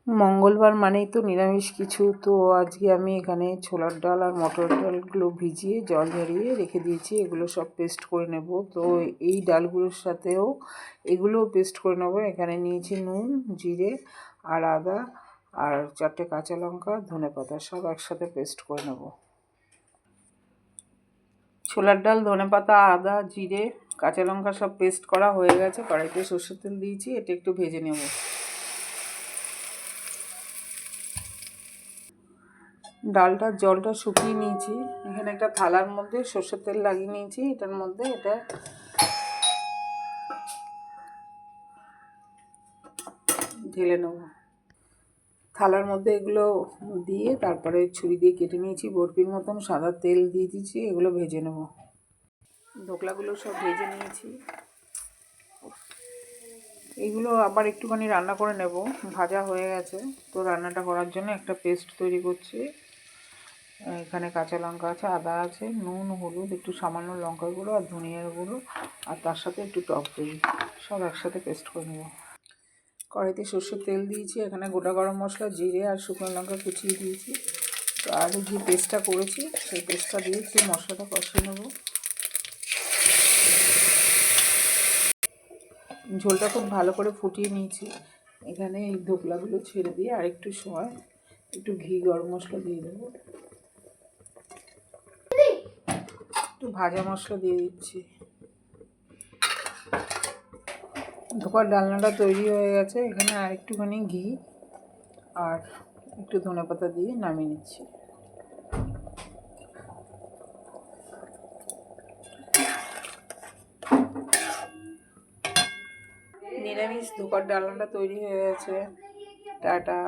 মঙ্গলবার মানেই তো নিরামিষ কিছু। তো আজকে আমি এখানে ছোলার ডাল আর মটর ডালগুলো ভিজিয়ে জল ঝরিয়ে রেখে দিয়েছি, এগুলো সব পেস্ট করে নেব। তো এই ডালগুলোর সাথেও এগুলোও পেস্ট করে নেব। এখানে নিয়েছি নুন, জিরে আর আদা আর 4টে কাঁচা লঙ্কা, ধনেপাতা, সব একসাথে পেস্ট করে নেব। ছোলার ডাল, ধনেপাতা, আদা, জিরে, কাঁচা লঙ্কা সব পেস্ট করা হয়ে গেছে। কড়াইতে সর্ষের তেল দিয়েছি, এটা একটু ভেজে নেব। ডালটার জলটা শুকিয়ে নিয়েছি। এখানে একটা থালার মধ্যে সর্ষের তেল লাগিয়ে নিয়েছি, এটার মধ্যে এটা ঢেলে নেব। থালার মধ্যে এগুলো দিয়ে তারপরে ছুরি দিয়ে কেটে নিয়েছি বরফির মতন, সাদা তেল দিয়ে দিয়েছি, এগুলো ভেজে নেব। ধোকলাগুলো সব ভেজে নিয়েছি। এগুলো আবার একটুখানি রান্না করে নেব, ভাজা হয়ে গেছে। তো রান্নাটা করার জন্য একটা পেস্ট তৈরি করছি। এখানে কাঁচা লঙ্কা আছে, আদা আছে, নুন, হলুদ, একটু সামান্য লঙ্কার গুঁড়ো আর ধনিয়ার গুঁড়ো, আর তার সাথে একটু টক দই, সব একসাথে পেস্ট করে নেব। কড়াইতে সর্ষের তেল দিয়েছি, এখানে গোটা গরম মশলা, জিরে আর শুকনো লঙ্কা কুচিয়ে দিয়েছি। তো আর যে পেস্টটা করেছি সেই পেস্টটা দিয়ে একটু মশলাটা কষিয়ে নেব। ঝোলটা খুব ভালো করে ফুটিয়ে নিয়েছি। এখানে এই ধোকলাগুলো ছেড়ে দিয়ে আরেকটু সময় একটু ঘি, গরম মশলা দিয়ে দেবো, একটু ভাজা মশলা দিয়ে দিচ্ছি। ধোকার ডালনাটা তৈরি হয়ে গেছে। এখানে আর একটুখানি ঘি আর একটু ধনেপাতা দিয়ে নামিয়ে নিচ্ছি। নিরামিষ ধোকার ডালনাটা তৈরি হয়ে গেছে। টাটা।